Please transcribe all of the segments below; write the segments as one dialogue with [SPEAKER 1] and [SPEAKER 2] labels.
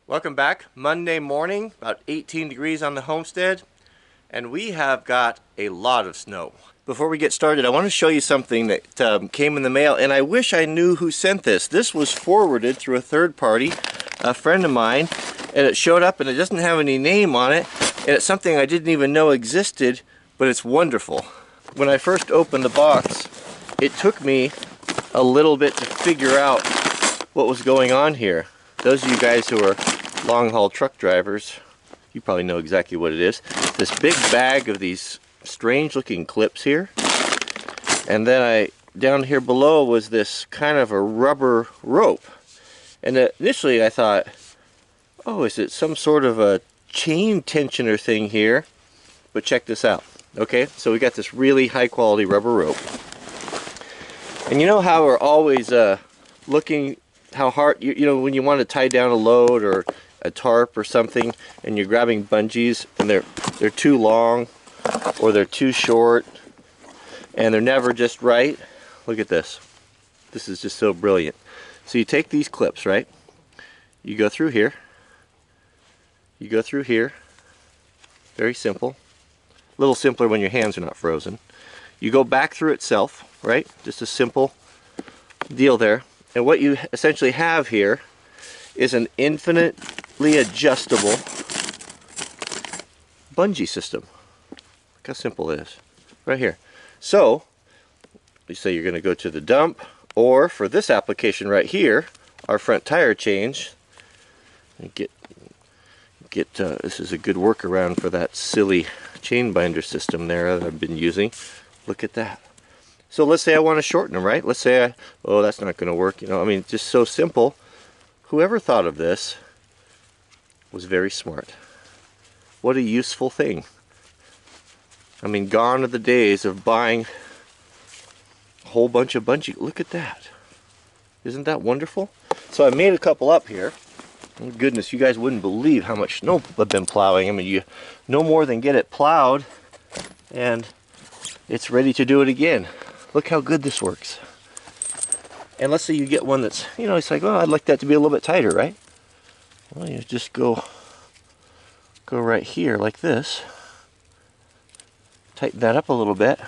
[SPEAKER 1] Welcome back. Monday morning, about 18 degrees on the homestead, and we have got a lot of snow. Before we get started, I want to show you something that came in the mail, and I wish I knew who sent this. This was forwarded through a third party, a friend of mine, and it showed up and it doesn't have any name on it, and it's something I didn't even know existed, but it's wonderful. When I first opened the box, it took me a little bit to figure out what was going on here. Those of you guys who are long-haul truck drivers, you probably know exactly what it is. This big bag of these strange-looking clips here, and then down here below was this kind of a rubber rope. And initially I thought, oh, is it some sort of a chain tensioner thing here? But check this out. Okay, so we got this really high-quality rubber rope. And you know how we're always looking how hard, you know, when you want to tie down a load or a tarp or something, and you're grabbing bungees and they're too long or they're too short and they're never just right. Look at this. This is just so brilliant. So you take these clips, right? You go through here. You go through here. Very simple. A little simpler when your hands are not frozen. You go back through itself, right? Just a simple deal there. And what you essentially have here is an infinitely adjustable bungee system. Look how simple it is. Right here. So, you say you're going to go to the dump, or for this application right here, our front tire change, and this is a good workaround for that silly chain binder system there that I've been using. Look at that. So let's say I want to shorten them, right? Let's say oh, that's not going to work. You know, I mean, just so simple. Whoever thought of this was very smart. What a useful thing. I mean, gone are the days of buying a whole bunch of bungee. Look at that. Isn't that wonderful? So I made a couple up here. Oh, goodness, you guys wouldn't believe how much snow I've been plowing. I mean, you no more than get it plowed and it's ready to do it again. Look how good this works. And let's say you get one that's, you know, it's like, well, I'd like that to be a little bit tighter, right? Well, you just go right here like this. Tighten that up a little bit.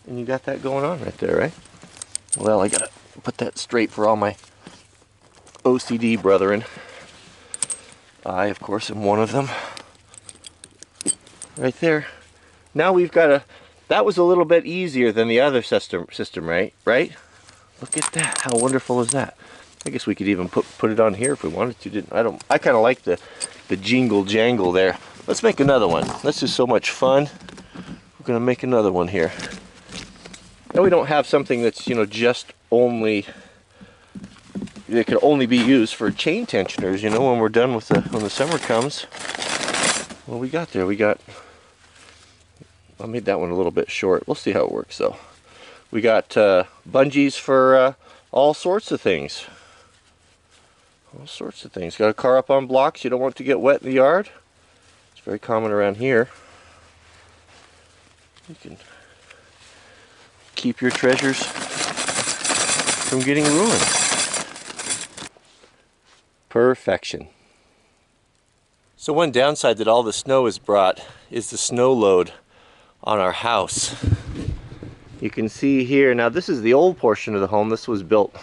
[SPEAKER 1] And you got that going on right there, right? Well, I gotta put that straight for all my OCD brethren. I, of course, am one of them. Right there. Now we've got that was a little bit easier than the other system, right? Look at that. How wonderful is that? I guess we could even put it on here if we wanted to. I kind of like the jingle jangle there. Let's make another one. This is so much fun. We're going to make another one here. Now we don't have something that's, you know, just only, it could only be used for chain tensioners, you know, when we're done with when the summer comes. What we got there? I made that one a little bit short. We'll see how it works though. We got bungees for all sorts of things. All sorts of things. Got a car up on blocks. You don't want to get wet in the yard. It's very common around here. You can keep your treasures from getting ruined. Perfection. So one downside that all the snow has brought is the snow load on our house. You can see here, now this is the old portion of the home. This was built,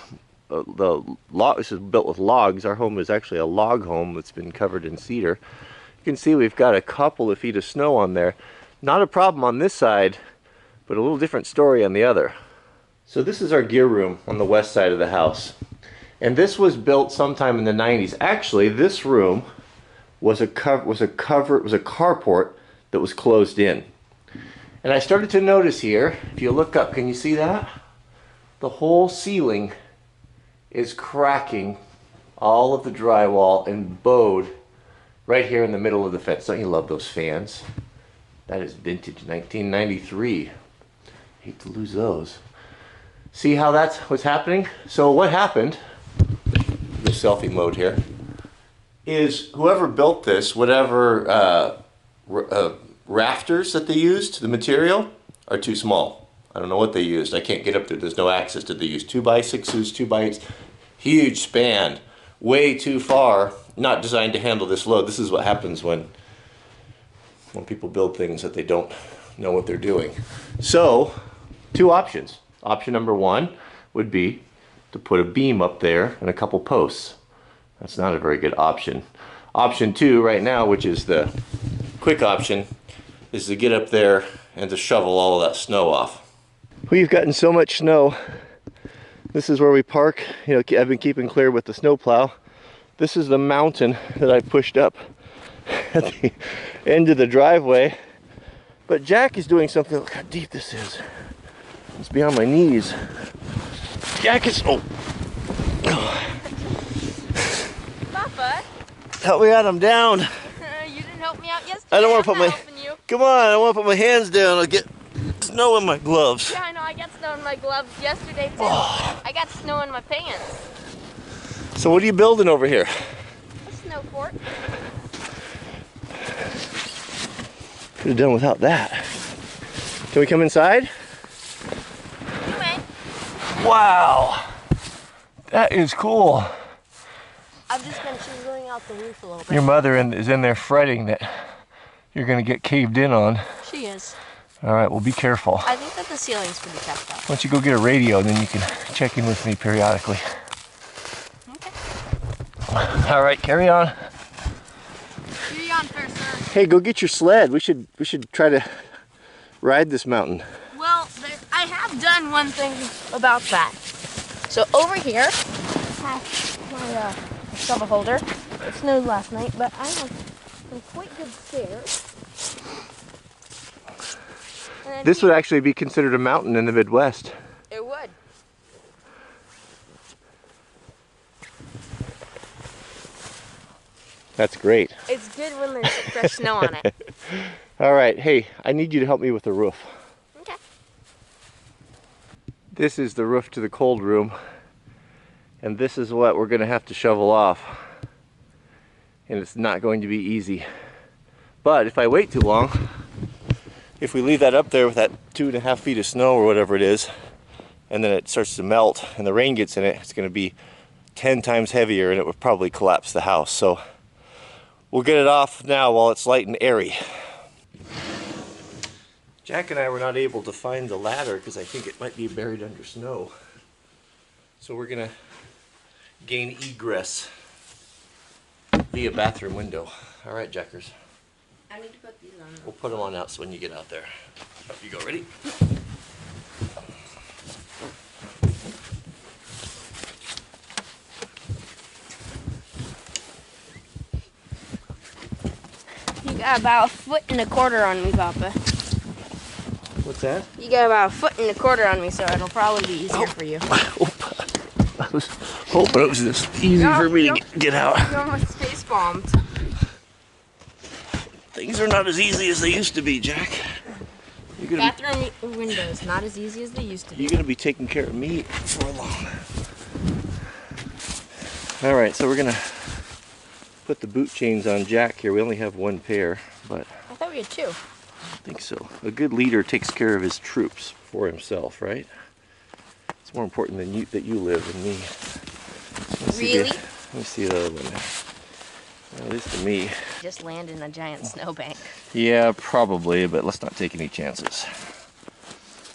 [SPEAKER 1] this is built with logs. Our home is actually a log home that's been covered in cedar. You can see we've got a couple of feet of snow on there. Not a problem on this side, but a little different story on the other. So this is our gear room on the west side of the house. And this was built sometime in the 90s. Actually, this room was a carport that was closed in. And I started to notice here, if you look up, can you see that? The whole ceiling is cracking all of the drywall and bowed right here in the middle of the fence. Don't you love those fans? That is vintage 1993. Hate to lose those. See how that's what's happening? So what happened, the selfie mode here, is whoever built this, whatever rafters that they used, the material, are too small. I don't know what they used. I can't get up there. There's no access to. They use 2x6s, 2x8s, huge span way too far, not designed to handle this load. This is what happens when people build things that they don't know what they're doing. So, two options. Option number one would be to put a beam up there and a couple posts. That's not a very good option. Option two right now, which is the quick option, is to get up there and to shovel all of that snow off. We've gotten so much snow. This is where we park. You know, I've been keeping clear with the snowplow. This is the mountain that I pushed up at the end of the driveway. But Jack is doing something. Look how deep this is. It's beyond my knees. Jack is, oh.
[SPEAKER 2] Papa.
[SPEAKER 1] Help me out, I'm down.
[SPEAKER 2] You didn't help me out yesterday.
[SPEAKER 1] I don't want to put my,
[SPEAKER 2] you.
[SPEAKER 1] come on, I want to put my hands down. I'll get snow in my gloves.
[SPEAKER 2] Yeah, I know, I got snow in my gloves yesterday too.
[SPEAKER 1] Oh.
[SPEAKER 2] I got snow in my pants.
[SPEAKER 1] So what are you building over here?
[SPEAKER 2] A snow fort.
[SPEAKER 1] Could have done without that. Can we come inside?
[SPEAKER 2] You may.
[SPEAKER 1] Wow, that is cool.
[SPEAKER 2] I've just been chiseling out the roof a little bit.
[SPEAKER 1] Your mother is in there fretting that you're going to get caved in on.
[SPEAKER 2] She is.
[SPEAKER 1] All right, well, be careful.
[SPEAKER 2] I think that the ceiling's pretty tough though.
[SPEAKER 1] Why don't you go get a radio and then you can check in with me periodically.
[SPEAKER 2] Okay.
[SPEAKER 1] All right, carry on.
[SPEAKER 2] Carry on first, sir.
[SPEAKER 1] Hey, go get your sled. We should try to ride this mountain.
[SPEAKER 2] Well, I have done one thing about that. So over here, I have my shovel holder. It snowed last night, but I have some quite good stairs.
[SPEAKER 1] This would actually be considered a mountain in the Midwest.
[SPEAKER 2] It would.
[SPEAKER 1] That's great.
[SPEAKER 2] It's good when there's fresh snow on it.
[SPEAKER 1] All right, hey, I need you to help me with the roof.
[SPEAKER 2] Okay.
[SPEAKER 1] This is the roof to the cold room, and this is what we're going to have to shovel off. And it's not going to be easy. But if I wait too long, if we leave that up there with that 2.5 feet of snow or whatever it is, and then it starts to melt and the rain gets in it, it's going to be 10 times heavier and it would probably collapse the house. So we'll get it off now while it's light and airy. Jack and I were not able to find the ladder because I think it might be buried under snow. So we're going to gain egress via bathroom window. All right, Jackers.
[SPEAKER 2] I need to put these on.
[SPEAKER 1] We'll put them on out so when you get out there. Up you go, ready?
[SPEAKER 2] You got about 1.25 foot on me, Papa.
[SPEAKER 1] What's that?
[SPEAKER 2] You got about 1.25 foot on me, so it'll probably be easier for you.
[SPEAKER 1] I was hoping it was this easy for me to get out.
[SPEAKER 2] You almost face bombed.
[SPEAKER 1] Things are not as easy as they used to be, Jack.
[SPEAKER 2] Bathroom windows, not as easy as they used to be.
[SPEAKER 1] You're going to be taking care of me for long. All right, so we're going to put the boot chains on Jack here. We only have one pair, but
[SPEAKER 2] I thought we had two.
[SPEAKER 1] I think so. A good leader takes care of his troops for himself, right? It's more important than that you live than me.
[SPEAKER 2] Really?
[SPEAKER 1] Let me see the other one. At least to me.
[SPEAKER 2] Just land in a giant snowbank.
[SPEAKER 1] Yeah, probably, but let's not take any chances.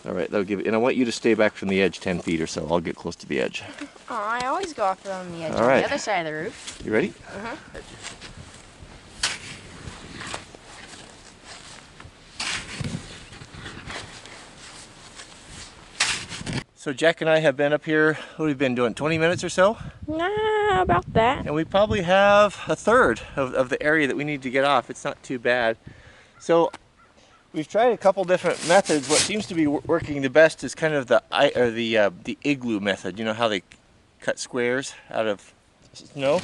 [SPEAKER 1] All right, that'll give you, and I want you to stay back from the edge 10 feet or so. I'll get close to the edge.
[SPEAKER 2] Oh, I always go off on the edge
[SPEAKER 1] All
[SPEAKER 2] on
[SPEAKER 1] right.
[SPEAKER 2] the other side of the roof.
[SPEAKER 1] You ready?
[SPEAKER 2] Uh-huh.
[SPEAKER 1] So Jack and I have been up here, what have we been doing, 20 minutes or so?
[SPEAKER 2] Nah, about that.
[SPEAKER 1] And we probably have 1/3 of the area that we need to get off. It's not too bad. So we've tried a couple different methods. What seems to be working the best is kind of the Igloo Method. You know how they cut squares out of snow?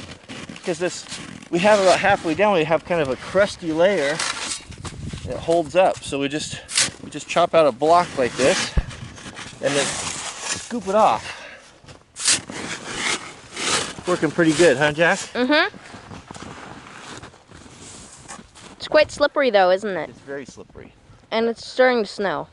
[SPEAKER 1] Because we have about halfway down, we have kind of a crusty layer that holds up. So we just chop out a block like this and then scoop it off. Working pretty good, huh, Jack?
[SPEAKER 2] Mm-hmm. It's quite slippery though, isn't it?
[SPEAKER 1] It's very slippery.
[SPEAKER 2] And it's starting to snow.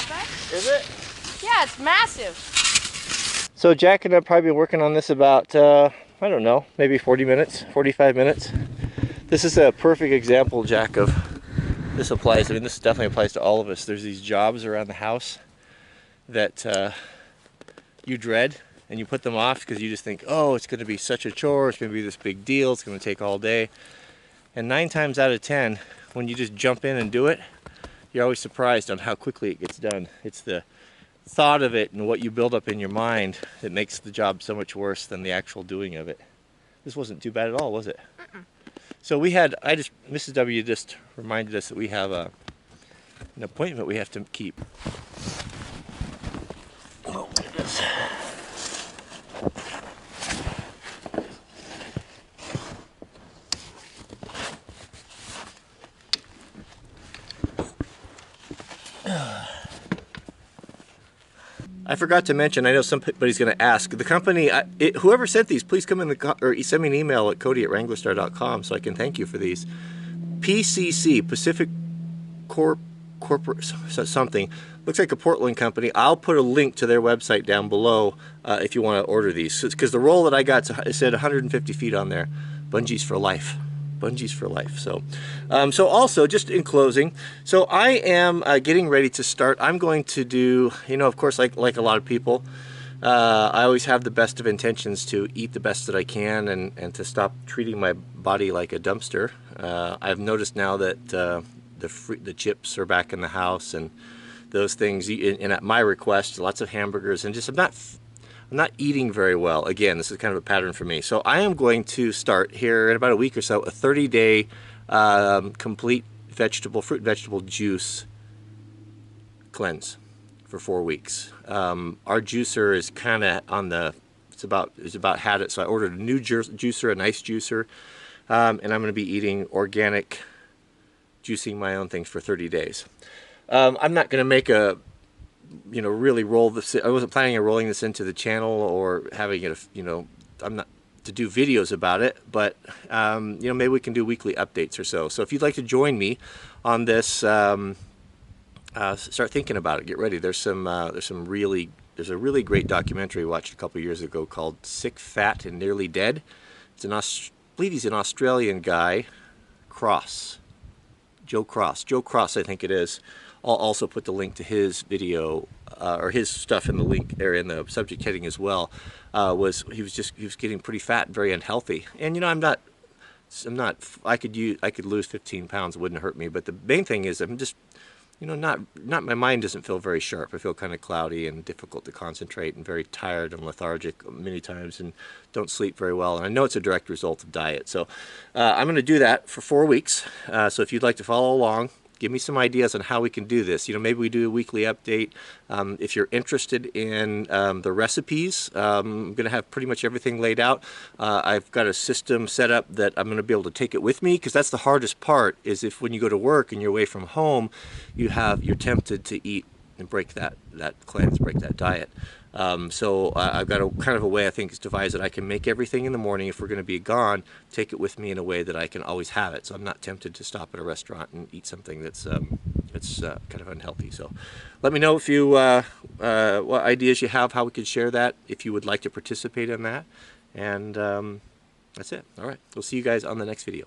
[SPEAKER 2] bad.
[SPEAKER 1] Is it?
[SPEAKER 2] Yeah, it's massive.
[SPEAKER 1] So Jack and I have probably been working on this about, I don't know, maybe 40 minutes, 45 minutes. This is a perfect example, Jack, of this applies. I mean, this definitely applies to all of us. There's these jobs around the house that you dread, and you put them off because you just think, oh, it's going to be such a chore, it's going to be this big deal, it's going to take all day. And 9 times out of 10, when you just jump in and do it, you're always surprised on how quickly it gets done. It's the thought of it and what you build up in your mind that makes the job so much worse than the actual doing of it. This wasn't too bad at all, was it? So we had, Mrs. W just reminded us that we have an appointment we have to keep. Oh, goodness. I forgot to mention, I know somebody's going to ask, the company, whoever sent these, please come in or send me an email at cody@wranglerstar.com so I can thank you for these. PCC, Pacific Corporate something, looks like a Portland company. I'll put a link to their website down below if you want to order these. Because the roll that I got, it said 150 feet on there. Bungees for life. Bungees for life. So, so also, just in closing, so I am getting ready to start. I'm going to do, you know, of course, like a lot of people, I always have the best of intentions to eat the best that I can and to stop treating my body like a dumpster. I've noticed now that the chips are back in the house and those things, and at my request, lots of hamburgers, and just I'm not eating very well. Again, this is kind of a pattern for me. So I am going to start here in about a week or so a 30-day complete fruit and vegetable juice cleanse for 4 weeks. Our juicer is kind of on the, it's about had it. So I ordered a new juicer, a nice juicer, and I'm going to be eating organic, juicing my own things for 30 days. I'm not going to make a, you know, really roll this. I wasn't planning on rolling this into the channel or having it, you know, I'm not to do videos about it, but you know, maybe we can do weekly updates or so. So if you'd like to join me on this, start thinking about it. Get ready. There's a really great documentary we watched a couple years ago called "Sick, Fat, and Nearly Dead." It's I believe he's an Australian guy, Joe Cross, I think it is. I'll also put the link to his video or his stuff in the link there in the subject heading as well. He was getting pretty fat and very unhealthy. And you know, I could lose 15 pounds, it wouldn't hurt me. But the main thing is I'm just, you know, my mind doesn't feel very sharp. I feel kind of cloudy and difficult to concentrate and very tired and lethargic many times and don't sleep very well. And I know it's a direct result of diet. So I'm going to do that for 4 weeks. So if you'd like to follow along, give me some ideas on how we can do this. You know, maybe we do a weekly update. If you're interested in the recipes, I'm going to have pretty much everything laid out. I've got a system set up that I'm going to be able to take it with me, because that's the hardest part, is if when you go to work and you're away from home, you're tempted to eat and break that cleanse, break that diet. So I've got a kind of a way I think is devised that I can make everything in the morning if we're going to be gone, take it with me in a way that I can always have it. So I'm not tempted to stop at a restaurant and eat something that's kind of unhealthy. So let me know if you what ideas you have, how we could share that, if you would like to participate in that. And that's it. All right. We'll see you guys on the next video.